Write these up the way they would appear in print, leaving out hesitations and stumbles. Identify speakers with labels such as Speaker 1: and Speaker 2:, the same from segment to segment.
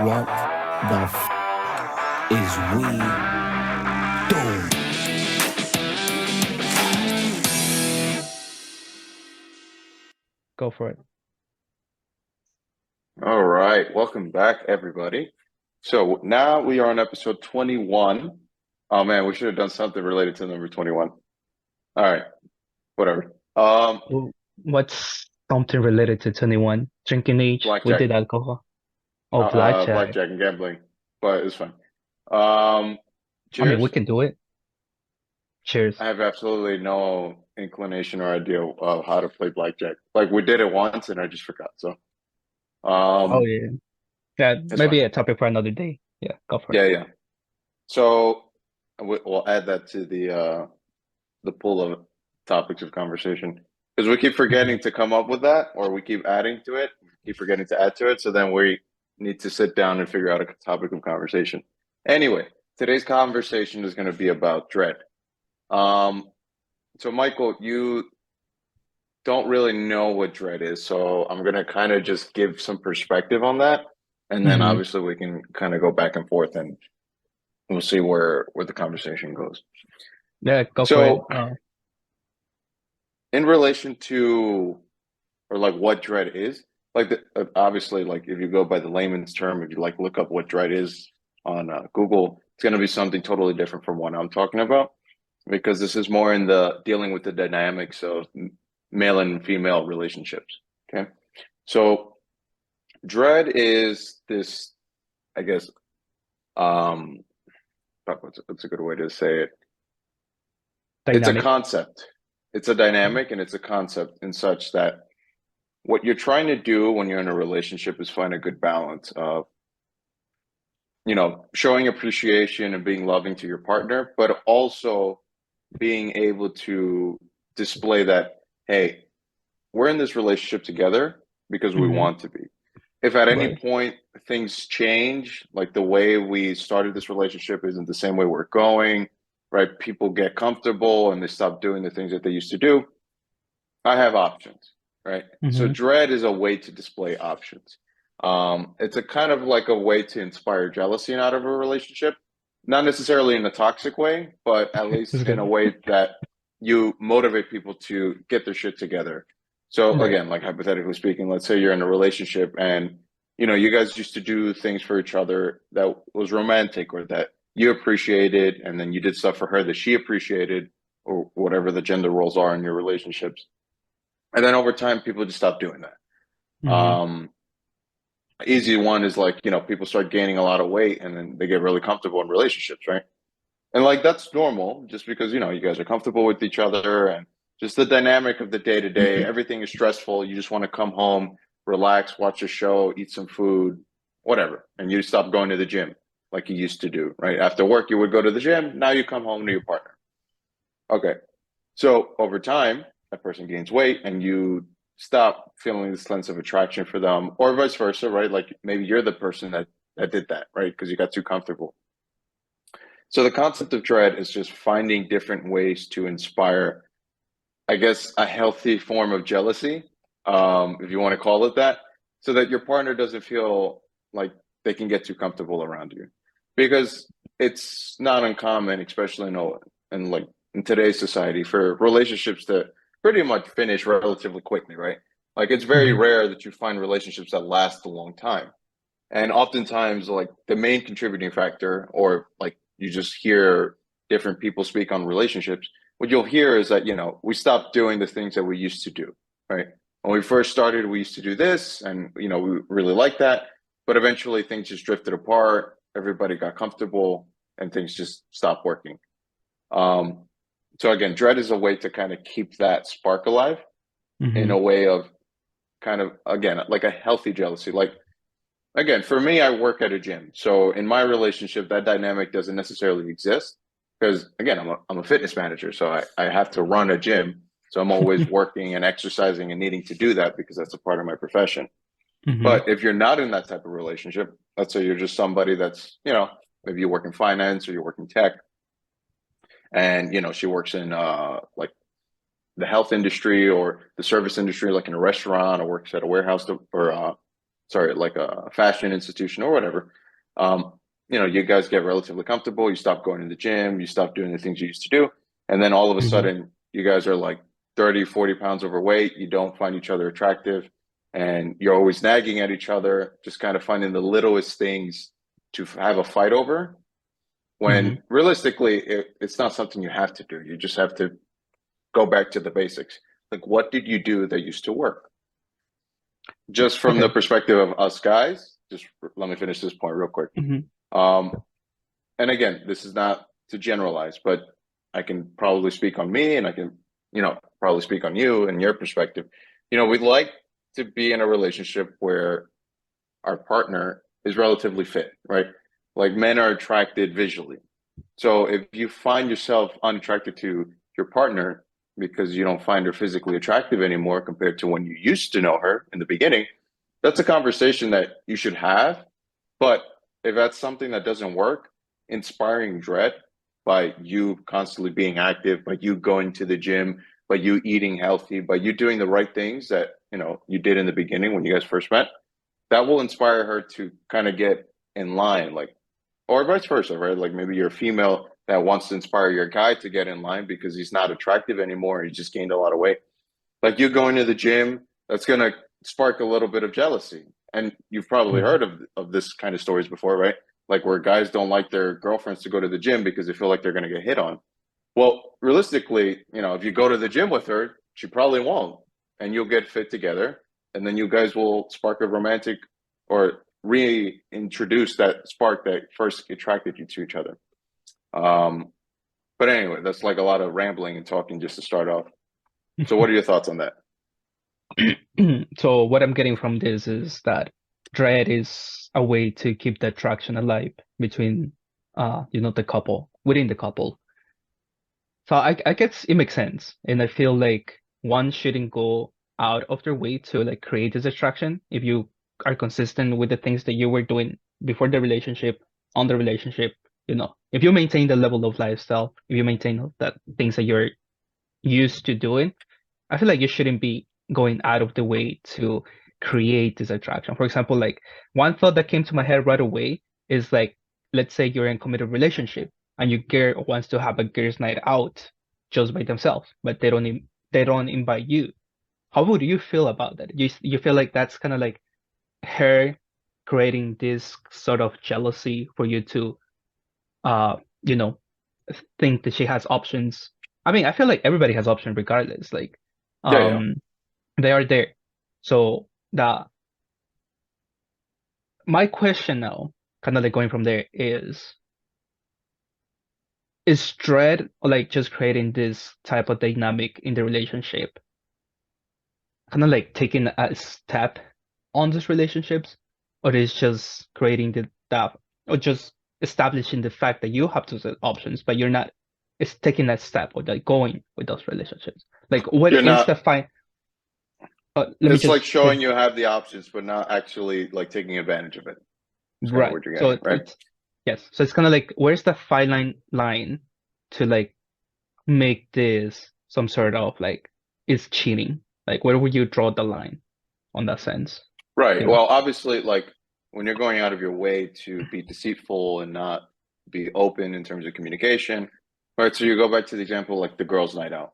Speaker 1: What the is we doing?
Speaker 2: Go for it.
Speaker 3: All right, welcome back, everybody. So now we are on episode 21. Oh man, we should have done something related to number 21. All right, whatever.
Speaker 2: What's something related to 21? Drinking age? We
Speaker 3: Blackjack,
Speaker 2: did alcohol. Oh, blackjack.
Speaker 3: blackjack and gambling, but it's fine. Um,
Speaker 2: I mean, we
Speaker 3: cheers.
Speaker 2: can do it. Cheers.
Speaker 3: I have absolutely no inclination or idea of how to play blackjack. Like we did it once and I just forgot. So,
Speaker 2: Oh,
Speaker 3: um,
Speaker 2: yeah. Yeah,
Speaker 3: it's fine.
Speaker 2: maybe a topic for another day. Yeah, go for it.
Speaker 3: Yeah. So we'll add that to the pool of topics of conversation because we keep
Speaker 2: Mhm.
Speaker 3: forgetting to come up with that, or we keep adding to it, keep forgetting to add to it. So then we need to sit down and figure out a topic of conversation. Anyway, today's conversation is going to be about dread. Um, so Michael, you don't really know what dread is, so I'm going to kind of just give some perspective on that, and then
Speaker 2: Mhm.
Speaker 3: obviously we can kind of go back and forth, and we'll see where the conversation goes.
Speaker 2: Yeah, go for it.
Speaker 3: So, in relation to or like what dread is, like obviously, like if you go by the layman's term, if you like look up what dread is on Google, it's going to be something totally different from what I'm talking about because this is more in the dealing with the dynamics of male and female relationships. Okay, so dread is this, I guess, um, fuck, what's a good way to say it? It's a
Speaker 2: Dynamic.
Speaker 3: concept. It's a dynamic and it's a concept in such that what you're trying to do when you're in a relationship is find a good balance of, showing appreciation and being loving to your partner, but also being able to display that, hey, we're in this relationship together because we
Speaker 2: Mhm.
Speaker 3: want to be. If at any
Speaker 2: Right.
Speaker 3: point things change, like the way we started this relationship isn't the same way we're going, right? People get comfortable and they stop doing the things that they used to do. I have options, right? So
Speaker 2: Mhm.
Speaker 3: dread is a way to display options. It's a kind of like a way to inspire jealousy out of a relationship, not necessarily in a toxic way, but at
Speaker 2: It's
Speaker 3: least in a
Speaker 2: good.
Speaker 3: way that you motivate people to get their shit together. So
Speaker 2: Right.
Speaker 3: again, like hypothetically speaking, let's say you're in a relationship and you guys used to do things for each other that was romantic or that you appreciated, and then you did stuff for her that she appreciated, or whatever the gender roles are in your relationships, and then over time, people just stop doing that.
Speaker 2: Mhm.
Speaker 3: Easy one is like, people start gaining a lot of weight and then they get really comfortable in relationships, right? And like that's normal just because, you guys are comfortable with each other and just the dynamic of the day to day. Everything is stressful. You just want to come home, relax, watch a show, eat some food, whatever. And you stop going to the gym like you used to do, right? After work, you would go to the gym. Now you come home to your partner. Okay. So over time, that person gains weight and you stop feeling this sense of attraction for them, or vice versa, right? Like maybe you're the person that did that, right? Because you got too comfortable. So the concept of dread is just finding different ways to inspire, I guess, a healthy form of jealousy, if you want to call it that, so that your partner doesn't feel like they can get too comfortable around you. Because it's not uncommon, especially in like in today's society, for relationships to pretty much finish relatively quickly, right? Like it's very
Speaker 2: Mhm.
Speaker 3: rare that you find relationships that last a long time. And oftentimes, like the main contributing factor, or like you just hear different people speak on relationships, what you'll hear is that, we stopped doing the things that we used to do, right? When we first started, we used to do this and, we really liked that. But eventually things just drifted apart. Everybody got comfortable and things just stopped working. Um, so again, dread is a way to kind of keep that spark alive in
Speaker 2: Mhm.
Speaker 3: a way of kind of, again, like a healthy jealousy. Like, again, for me, I work at a gym. So in my relationship, that dynamic doesn't necessarily exist because, again, I'm a fitness manager. So I have to run a gym. So I'm always working and exercising and needing to do that because that's a part of my profession.
Speaker 2: Mhm.
Speaker 3: But if you're not in that type of relationship, let's say you're just somebody that's, maybe you work in finance or you work in tech and, she works in like the health industry or the service industry, like in a restaurant or works at a warehouse or sorry, like a fashion institution or whatever, you guys get relatively comfortable. You stop going to the gym, you stop doing the things you used to do. And then all of a
Speaker 2: Hmm.
Speaker 3: sudden, you guys are like 30, 40 pounds overweight. You don't find each other attractive and you're always nagging at each other, just kind of finding the littlest things to have a fight over.
Speaker 2: Hmm.
Speaker 3: When realistically, it's not something you have to do. You just have to go back to the basics. Like, what did you do that used to work? Just from the
Speaker 2: Okay.
Speaker 3: perspective of us guys, just let me finish this point real quick.
Speaker 2: Hmm.
Speaker 3: Um, and again, this is not to generalize, but I can probably speak on me and I can, probably speak on you and your perspective. We'd like to be in a relationship where our partner is relatively fit, right? Like men are attracted visually. So if you find yourself unattracted to your partner because you don't find her physically attractive anymore compared to when you used to know her in the beginning, that's a conversation that you should have. But if that's something that doesn't work, inspiring dread by you constantly being active, by you going to the gym, by you eating healthy, by you doing the right things that you did in the beginning when you guys first met, that will inspire her to kind of get in line, like, or vice versa, right? Like maybe you're a female that wants to inspire your guy to get in line because he's not attractive anymore. He just gained a lot of weight. Like you going to the gym, that's going to spark a little bit of jealousy. And you've probably
Speaker 2: Hmm.
Speaker 3: heard of this kind of stories before, right? Like where guys don't like their girlfriends to go to the gym because they feel like they're going to get hit on. Well, realistically, if you go to the gym with her, she probably won't, and you'll get fit together, and then you guys will spark a romantic or reintroduce that spark that first attracted you to each other. Um, but anyway, that's like a lot of rambling and talking just to start off. So, what are your thoughts on that?
Speaker 2: So what I'm getting from this is that dread is a way to keep the attraction alive between the couple, within the couple. So I guess it makes sense. And I feel like one shouldn't go out of their way to like create this attraction if you are consistent with the things that you were doing before the relationship, on the relationship, if you maintain the level of lifestyle, if you maintain that things that you're used to doing, I feel like you shouldn't be going out of the way to create this attraction. For example, like one thought that came to my head right away is like, let's say you're in a committed relationship and your girl wants to have a girls' night out just by themselves, but they don't invite you. How would you feel about that? You feel like that's kind of like her creating this sort of jealousy for you to uh you know think that she has options. I mean, I feel like everybody has options regardless. Like,
Speaker 3: Yeah, yeah,
Speaker 2: um, they are there. So the my question now, kind of like going from there, is dread or like just creating this type of dynamic in the relationship, kind of like taking a step on these relationships, or is just creating the that or just establishing the fact that you have to set options, but you're not. It's taking that step or like going with those relationships. Like, what
Speaker 3: you're
Speaker 2: is the
Speaker 3: not.
Speaker 2: fine? Let me
Speaker 3: It's like
Speaker 2: just
Speaker 3: showing you have the options, but not actually like taking advantage of it. It's kind of
Speaker 2: right.
Speaker 3: what you're
Speaker 2: So
Speaker 3: getting, right?
Speaker 2: it's yes. So it's kind of like where's the fine line to like make this some sort of like is cheating? Like where would you draw the line on that sense?
Speaker 3: Right.
Speaker 2: You know?
Speaker 3: Well, obviously, like when you're going out of your way to be deceitful and not be open in terms of communication, right? So you go back to the example like the girls' night out.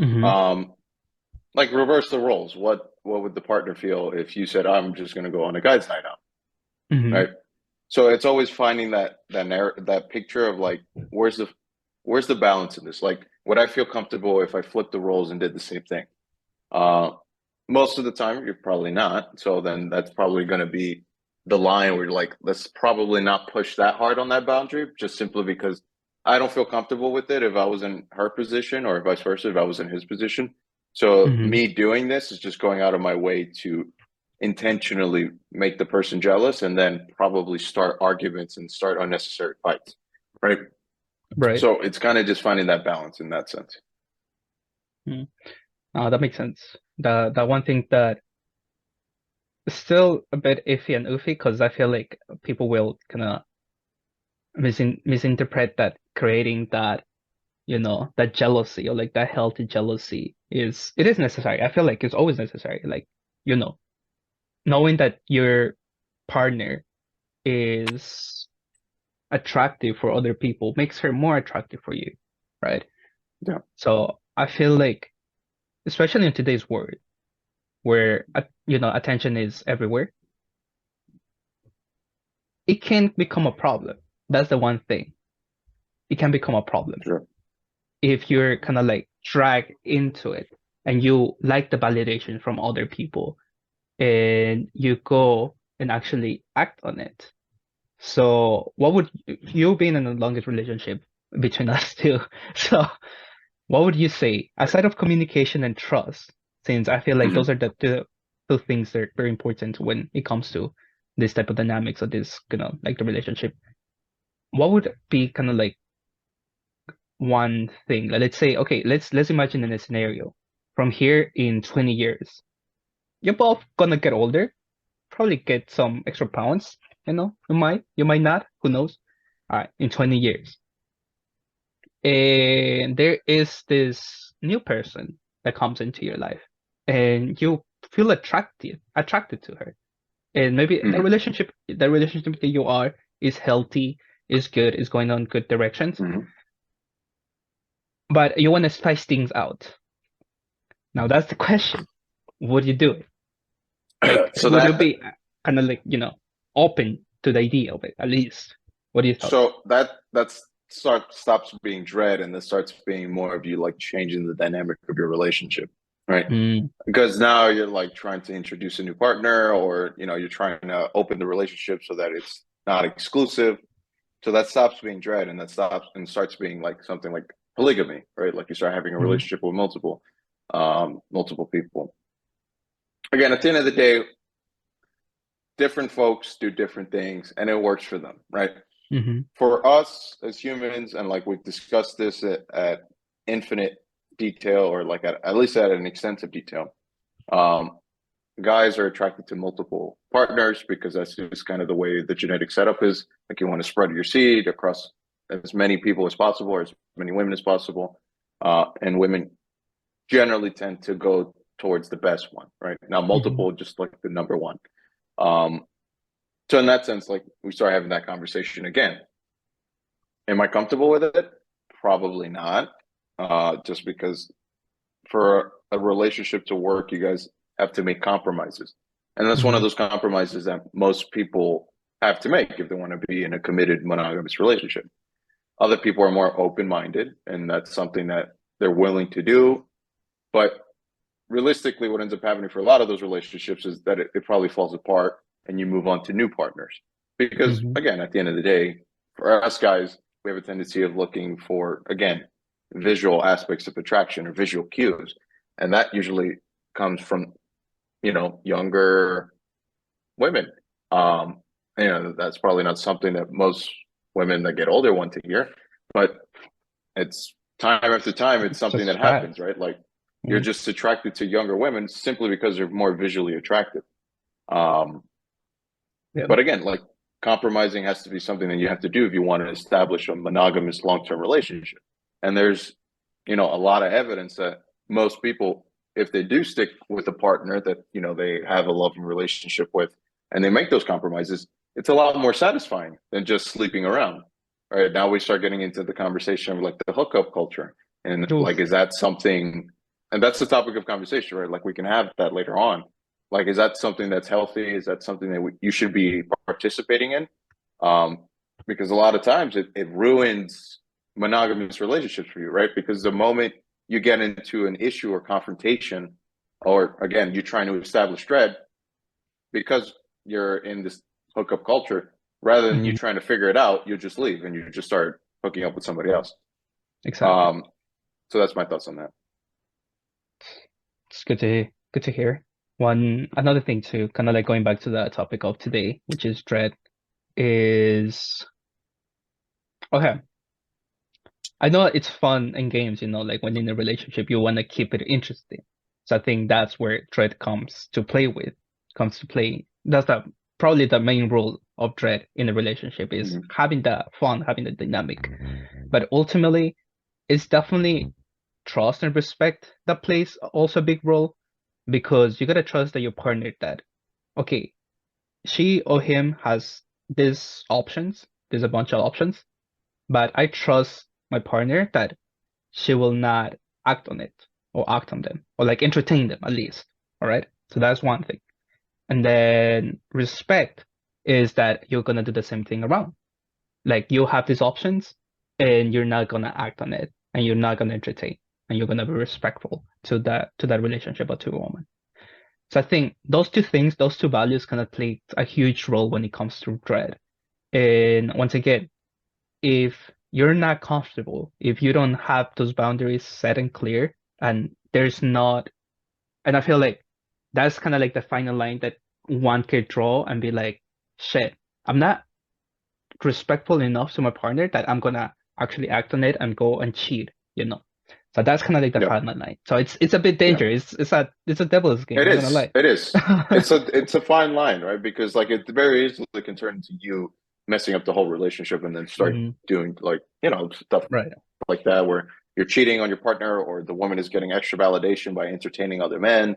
Speaker 2: Mm-hmm.
Speaker 3: Um, like reverse the roles. What would the partner feel if you said, "I'm just going to go on a guy's night out,"
Speaker 2: Mm-hmm.
Speaker 3: right? So it's always finding that picture of like where's the balance in this? Like, would I feel comfortable if I flipped the roles and did the same thing? Uh, Most of the time, you're probably not. So then that's probably going to be the line where you're like, let's probably not push that hard on that boundary, just simply because I don't feel comfortable with it if I was in her position or vice versa, if I was in his position. So
Speaker 2: Mm-hmm.
Speaker 3: me doing this is just going out of my way to intentionally make the person jealous and then probably start arguments and start unnecessary fights. Right.
Speaker 2: Right.
Speaker 3: So it's kind of just finding that balance in that sense.
Speaker 2: Mm. That makes sense. The one thing that is still a bit iffy and oofy because I feel like people will kind of misinterpret that creating that that jealousy or like that healthy jealousy is necessary. I feel like it's always necessary. Like, you know, knowing that your partner is attractive for other people makes her more attractive for you, right?
Speaker 3: Yeah.
Speaker 2: So I feel like, especially in today's world, where attention is everywhere, it can become a problem. That's the one thing. It can become a problem
Speaker 3: Sure.
Speaker 2: if you're kind of like dragged into it and you like the validation from other people and you go and actually act on it. So what would you being in the longest relationship between us two? So what would you say aside of communication and trust, since I feel like
Speaker 3: Mhm.
Speaker 2: those are the two things that are very important when it comes to this type of dynamics of this, like the relationship. What would be kind of like one thing? Like, let's say, okay, let's imagine in a scenario from here in 20 years, you're both gonna get older, probably get some extra pounds, you might not, who knows? All right, in 20 years. And there is this new person that comes into your life and you feel attracted to her. And maybe
Speaker 3: Mhm.
Speaker 2: the relationship that you are is healthy, is good, is going on good directions,
Speaker 3: Mhm.
Speaker 2: but you want to spice things out. Now that's the question. Would you do it? Like,
Speaker 3: So
Speaker 2: would you
Speaker 3: that
Speaker 2: be kind of like, open to the idea of it, at least? What are your thoughts?
Speaker 3: so that's stops being dread, and this starts being more of you like changing the dynamic of your relationship, right?
Speaker 2: Mm,
Speaker 3: Because now you're like trying to introduce a new partner, or you're trying to open the relationship so that it's not exclusive. So that stops being dread, and that stops and starts being like something like polygamy, right? Like you start having a
Speaker 2: mm,
Speaker 3: relationship with multiple people. Again, at the end of the day, different folks do different things, and it works for them, right?
Speaker 2: mm-hmm,
Speaker 3: For us as humans, and like we've discussed this at infinite detail, or like at least at an extensive detail, um, guys are attracted to multiple partners because that's just kind of the way the genetic setup is. Like you want to spread your seed across as many people as possible, or as many women as possible. And women generally tend to go towards the best one, right? Now,
Speaker 2: mm-hmm,
Speaker 3: multiple, just like the number one. Um, so in that sense, like we start having that conversation again. Am I comfortable with it? Probably not. Just because for a relationship to work, you guys have to make compromises. And that's one of
Speaker 2: mm-hmm,
Speaker 3: those compromises that most people have to make if they want to be in a committed monogamous relationship. Other people are more open minded, and that's something that they're willing to do. But realistically, what ends up happening for a lot of those relationships is that it probably falls apart and you move on to new partners. Because
Speaker 2: mm-hmm.
Speaker 3: again, at the end of the day, for us guys, we have a tendency of looking for, again, visual aspects of attraction or visual cues. And that usually comes from, younger women. Um, that's probably not something that most women that get older want to hear, but it's time after time, it's
Speaker 2: It's
Speaker 3: something
Speaker 2: just
Speaker 3: that happens,
Speaker 2: fact.
Speaker 3: right? Like you're
Speaker 2: Mm,
Speaker 3: just attracted to younger women simply because they're more visually attractive. Um,
Speaker 2: yeah.
Speaker 3: but again, like compromising has to be something that you have to do if you want to establish a monogamous long-term relationship. And there's, a lot of evidence that most people, if they do stick with a partner that, they have a loving relationship with, and they make those compromises, it's a lot more satisfying than just sleeping around. All right. Now we start getting into the conversation of like the hookup culture. And like,
Speaker 2: Oof.
Speaker 3: is that something, and that's the topic of conversation, right? Like we can have that later on. Like, is that something that's healthy? Is that something that you should be participating in? Um, because a lot of times it ruins monogamous relationships for you, right? Because the moment you get into an issue or confrontation, or again, you're trying to establish dread, because you're in this hookup culture, rather than you
Speaker 2: Mm-hmm.
Speaker 3: trying to figure it out, you just leave and you just start hooking up with somebody else.
Speaker 2: Exactly.
Speaker 3: Um, so that's my thoughts on that.
Speaker 2: It's good to hear. Another thing too, kind of like going back to the topic of today, which is dread, is okay. I know it's fun and games, like when in a relationship you want to keep it interesting. So I think that's where dread comes to play. That's probably the main role of dread in a relationship is
Speaker 3: Mm-hmm.
Speaker 2: having the fun, having the dynamic. But ultimately, it's definitely trust and respect that plays also a big role because you gotta trust that your partner that okay, she or him has these options, there's a bunch of options, but I trust my partner that she will not act on it or act on them or like entertain them at least. All right. So that's one thing. And then respect is that you're gonna do the same thing around. Like you have these options and you're not gonna act on it and you're not gonna entertain and you're gonna be respectful to that relationship or to a woman. So I think those two things, those two values kind of play a huge role when it comes to dread. And once again, if you're not comfortable, if you don't have those boundaries set and clear, and there's not, and I feel like that's kind of like the final line that one could draw and be like, shit, I'm not respectful enough to my partner that I'm gonna actually act on it and go and cheat, you know. So that's kind of like the
Speaker 3: Yeah.
Speaker 2: final line. So it's a bit
Speaker 3: Yeah.
Speaker 2: dangerous. It's a devil's game.
Speaker 3: It
Speaker 2: I'm not gonna
Speaker 3: is.
Speaker 2: lie.
Speaker 3: It is. It's a fine line, right? Because like it very easily can turn into you messing up the whole relationship and then start
Speaker 2: Mhm.
Speaker 3: doing like, you know, stuff
Speaker 2: Right.
Speaker 3: like that where you're cheating on your partner or the woman is getting extra validation by entertaining other men.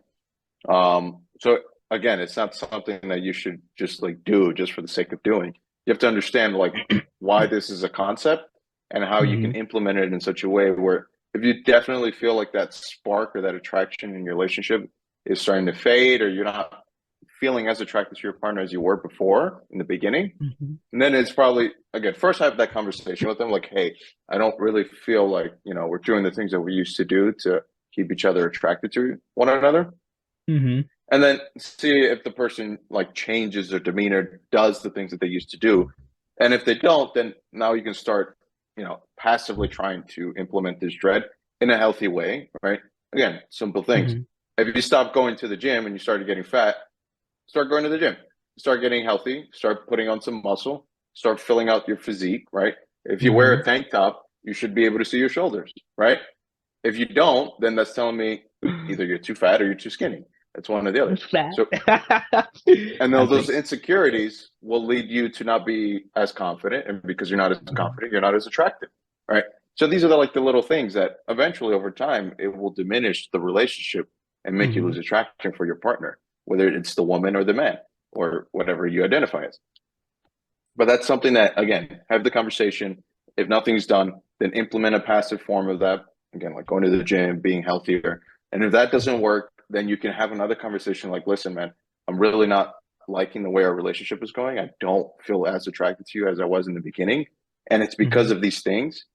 Speaker 3: So again, it's not something that you should just like do just for the sake of doing. You have to understand like why this is a concept and how you can
Speaker 2: Mhm.
Speaker 3: implement it in such a way where if you definitely feel like that spark or that attraction in your relationship is starting to fade or you're not feeling as attracted to your partner as you were before in the beginning,
Speaker 2: Mhm.
Speaker 3: and then it's probably again first have that conversation with them like, hey, I don't really feel like, you know, we're doing the things that we used to do to keep each other attracted to one another.
Speaker 2: Mhm.
Speaker 3: And then see if the person like changes their demeanor, does the things that they used to do. And if they don't, then now you can start, you know, passively trying to implement this dread in a healthy way, right? Again, simple things.
Speaker 2: Mhm.
Speaker 3: If you stop going to the gym and you started getting fat, start going to the gym. Start getting healthy, start putting on some muscle, start filling out your physique, right? If you wear a
Speaker 2: Mhm.
Speaker 3: tank top, you should be able to see your shoulders, right? If you don't, then that's telling me either you're too fat or you're too skinny. That's one or the other.
Speaker 2: Fat.
Speaker 3: So, and
Speaker 2: I
Speaker 3: those
Speaker 2: think.
Speaker 3: insecurities will lead you to not be as confident, and because you're not as
Speaker 2: Mhm.
Speaker 3: confident, you're not as attractive, right? So these are like the little things that eventually, over time, it will diminish the relationship and make you
Speaker 2: Mhm.
Speaker 3: lose attraction for your partner, whether it's the woman or the man or whatever you identify as. But that's something that, again, have the conversation. If nothing's done, then implement a passive form of that. Again, like going to the gym, being healthier. And if that doesn't work, then you can have another conversation like, listen, man, I'm really not liking the way our relationship is going. I don't feel as attracted to you as I was in the beginning. And it's because
Speaker 2: Mhm.
Speaker 3: of these things.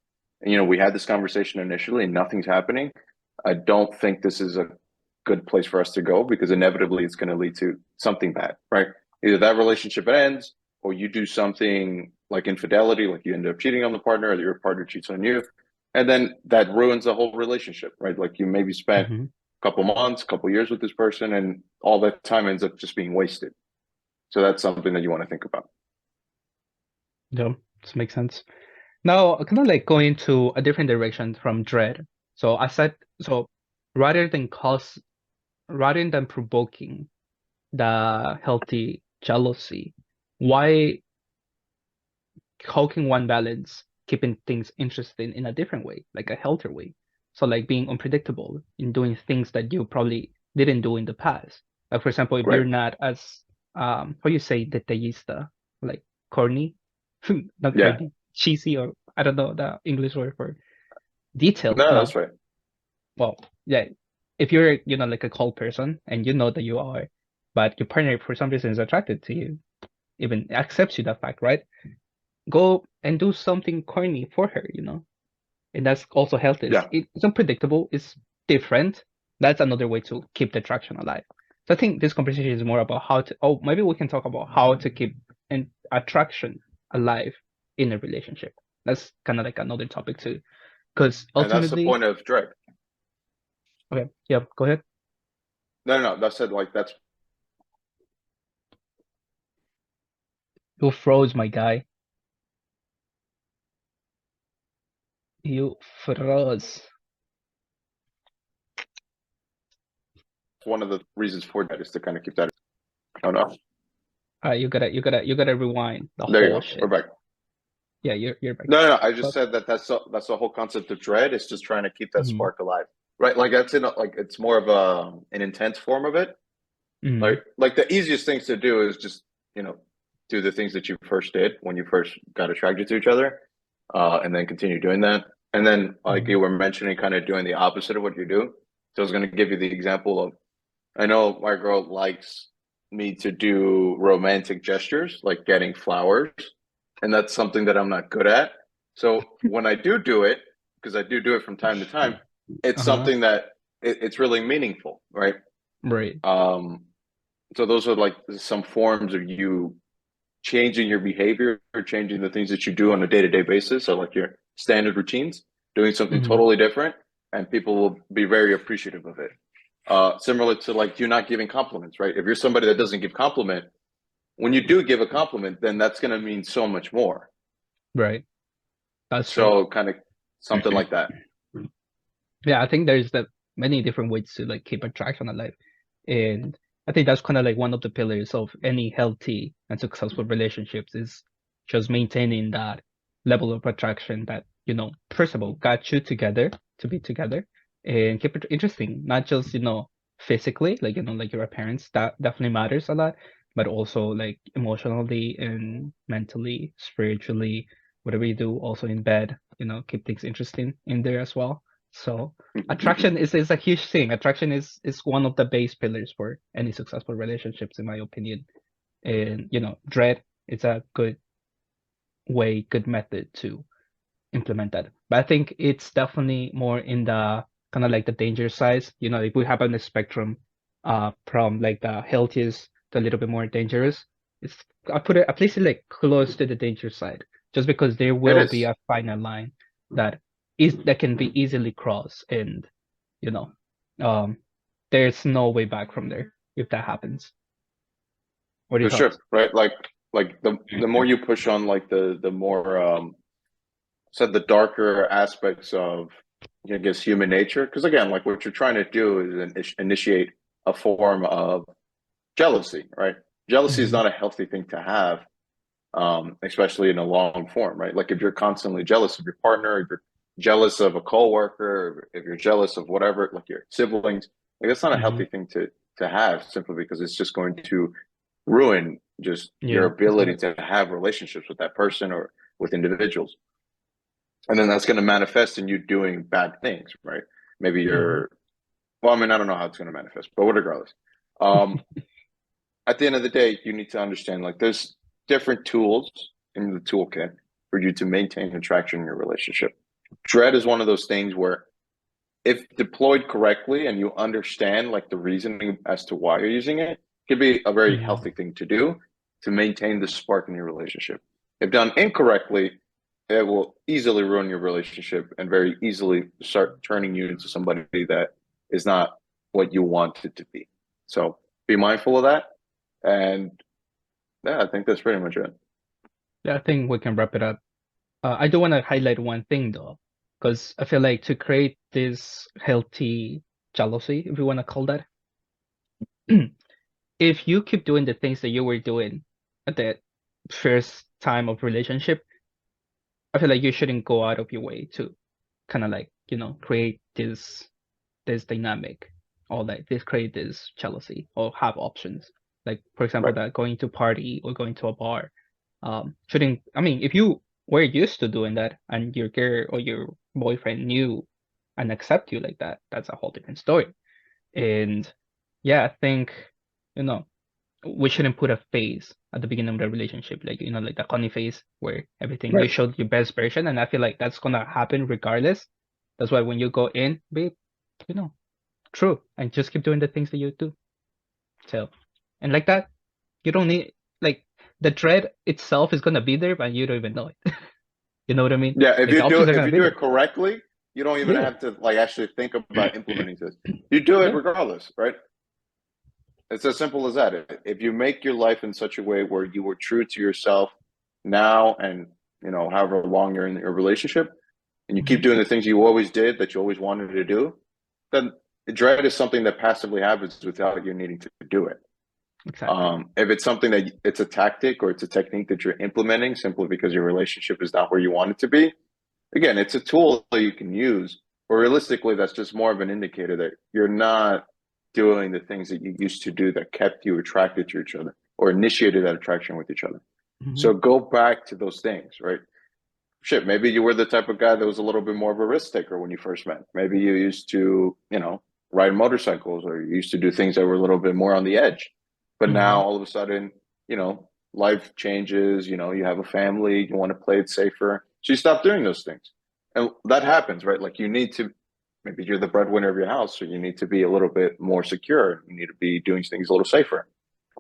Speaker 3: And, you know, we had this conversation initially and nothing's happening. I don't think this is a good place for us to go because inevitably it's going to lead to something bad, right? Either that relationship ends or you do something like infidelity, like you end up cheating on the partner or your partner cheats on you. And then that ruins the whole relationship, right? Like you maybe spent
Speaker 2: Mhm.
Speaker 3: a couple months, a couple years with this person and all that time ends up just being wasted. So that's something that you want to think about.
Speaker 2: Yeah, this makes sense. Now, kind of like going to a different direction from dread. So I said, so rather than cause, rather than provoking the healthy jealousy, why how can one balance keeping things interesting in a different way, like a healthier way? So like being unpredictable in doing things that you probably didn't do in the past. Like for example, if you're
Speaker 3: Right.
Speaker 2: not as how you say detallista, like corny, not
Speaker 3: Yeah.
Speaker 2: corny, cheesy, or I don't know the English word for detailed.
Speaker 3: No,
Speaker 2: No,
Speaker 3: that's right.
Speaker 2: well, yeah. If you're, you know, like a cold person and you know that you are, but your partner for some reason is attracted to you, even accepts you that fact, right? Go and do something corny for her, you know? And that's also healthy.
Speaker 3: Yeah.
Speaker 2: It's unpredictable, it's different. That's another way to keep the attraction alive. So I think this conversation is more about how to, oh, maybe we can talk about how to keep an attraction alive in a relationship. That's kind of like another topic too. Because
Speaker 3: And that's the
Speaker 2: ultimately,
Speaker 3: point of dread.
Speaker 2: okay, yeah, go ahead.
Speaker 3: No, that said, like that's
Speaker 2: You froze, my guy. You froze.
Speaker 3: one of the reasons for that is to kind of keep that. Oh no.
Speaker 2: You gotta rewind the
Speaker 3: There you
Speaker 2: whole
Speaker 3: go. We're
Speaker 2: shit.
Speaker 3: back.
Speaker 2: Yeah, you're back.
Speaker 3: No. I just
Speaker 2: So,
Speaker 3: said that that's the whole concept of dread. It's just trying to keep that
Speaker 2: mhm,
Speaker 3: spark alive, right? Like that's in like it's more of a an intense form of it. Like the easiest things to do is just, you know, do the things that you first did when you first got attracted to each other, and then continue doing that. And then, like you were mentioning, kind of doing the opposite of what you do. So I was going to give you the example of, I know my girl likes me to do romantic gestures, like getting flowers, and that's something that I'm not good at. So when I do it, because I do it from time to time, it's something that it's really meaningful, right?
Speaker 2: Right.
Speaker 3: So those are like some forms of you changing your behavior or changing the things that you do on a day-to-day basis. So like your standard routines, doing something totally different, and people will be very appreciative of it. Similar to like you not giving compliments, right? If you're somebody that doesn't give compliment, when you do give a compliment, then that's going to mean so much more.
Speaker 2: Right. That's
Speaker 3: so kind of something like that.
Speaker 2: Yeah, I think there's many different ways to like keep attraction alive, and I think that's kind of like one of the pillars of any healthy and successful relationships is just maintaining that level of attraction that, you know, first of all, got you together to be together, and keep it interesting, not just, you know, physically, like, you know, like your parents, that definitely matters a lot, but also like emotionally and mentally, spiritually, whatever you do, also in bed, you know, keep things interesting in there as well. So attraction is a huge thing. Attraction is one of the base pillars for any successful relationships, in my opinion. And, you know, dread is a good method to implement that. But I think it's definitely more in the kind of like the danger side. You know, if we have on the spectrum, from like the healthiest to a little bit more dangerous, it's I place it like close to the danger side, just because there will be a final line that can be easily crossed, and, you know, there's no way back from there if that happens. What do you
Speaker 3: For
Speaker 2: thought?
Speaker 3: sure, right? Like the more you push on like the more said the darker aspects of, I guess, human nature. Because again, like what you're trying to do is initiate a form of jealousy, right? Jealousy is not a healthy thing to have, especially in a long form, right? Like if you're constantly jealous of your partner, if you're jealous of a coworker, if you're jealous of whatever, like your siblings, like that's not a healthy thing to have, simply because it's just going to ruin just your
Speaker 2: Yeah,
Speaker 3: ability to have relationships with that person or with individuals. And then that's going to manifest in you doing bad things, right? Maybe you're, well, I mean, I don't know how it's going to manifest, but regardless, at the end of the day, you need to understand like there's different tools in the toolkit for you to maintain attraction in your relationship. Dread is one of those things where, if deployed correctly and you understand like the reasoning as to why you're using it, it could be a very healthy thing to do to maintain the spark in your relationship. If done incorrectly, it will easily ruin your relationship and very easily start turning you into somebody that is not what you want it to be. So be mindful of that. And yeah, I think that's pretty much it.
Speaker 2: Yeah, I think we can wrap it up. I do want to highlight one thing though, because I feel like to create this healthy jealousy, if you want to call that, if you keep doing the things that you were doing at the first time of relationship, I feel like you shouldn't go out of your way to kind of like, you know, create this dynamic, or like this create this jealousy, or have options. Like, for example,
Speaker 3: Right.
Speaker 2: that going to party or going to a bar, shouldn't, I mean, if you were used to doing that and your girl or your boyfriend knew and accept you like that, that's a whole different story. And yeah, I think, you know, we shouldn't put a face at the beginning of the relationship, like, you know, like the funny face where everything you
Speaker 3: Right.
Speaker 2: showed your best version, and I feel like that's gonna happen regardless. That's why when you go in, be, you know, true, and just keep doing the things that you do. So, and like that, you don't need, like, the dread itself is gonna be there, but you don't even know it. You know what I mean?
Speaker 3: Yeah,
Speaker 2: Like the options are
Speaker 3: if
Speaker 2: gonna
Speaker 3: you
Speaker 2: be
Speaker 3: do it
Speaker 2: there.
Speaker 3: correctly, you don't even
Speaker 2: Yeah,
Speaker 3: have to like actually think about implementing this. You do it
Speaker 2: yeah,
Speaker 3: regardless, right? It's as simple as that. If you make your life in such a way where you were true to yourself now and, you know, however long you're in your relationship, and you keep doing the things you always did that you always wanted to do, then dread is something that passively happens without you needing to do it.
Speaker 2: exactly.
Speaker 3: If it's something that it's a tactic or it's a technique that you're implementing simply because your relationship is not where you want it to be, again, it's a tool that you can use. But realistically, that's just more of an indicator that you're not doing the things that you used to do that kept you attracted to each other or initiated that attraction with each other. So go back to those things, right? Shit, maybe you were the type of guy that was a little bit more of a risk taker when you first met. Maybe you used to, ride motorcycles, or you used to do things that were a little bit more on the edge. But now all of a sudden, life changes, you have a family, you want to play it safer. So you stop doing those things. And that happens, right? Like maybe you're the breadwinner of your house, so you need to be a little bit more secure. You need to be doing things a little safer.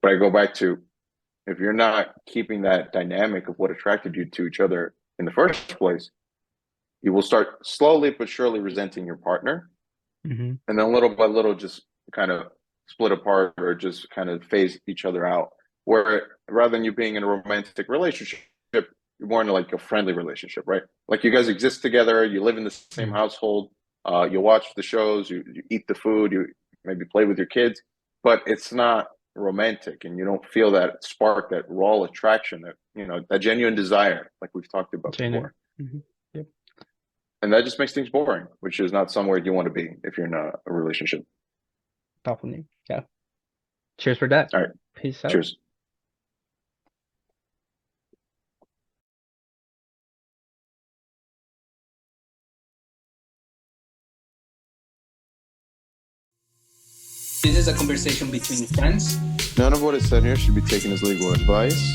Speaker 3: But I go back to, if you're not keeping that dynamic of what attracted you to each other in the first place, you will start slowly but surely resenting your partner. And then little by little, just kind of split apart or just kind of phase each other out. Where rather than you being in a romantic relationship, you're more in like a friendly relationship, right? Like you guys exist together, you live in the same household, you watch the shows, you eat the food, you maybe play with your kids, but it's not romantic, and you don't feel that spark, that raw attraction, that that genuine desire, like we've talked about before.
Speaker 2: Yep.
Speaker 3: And that just makes things boring, which is not somewhere you want to be if you're in a relationship.
Speaker 2: Definitely. Yeah. Cheers for that.
Speaker 3: All right.
Speaker 2: Peace out.
Speaker 3: Cheers.
Speaker 4: This is a conversation between friends.
Speaker 3: None of what is said here should be taken as legal advice.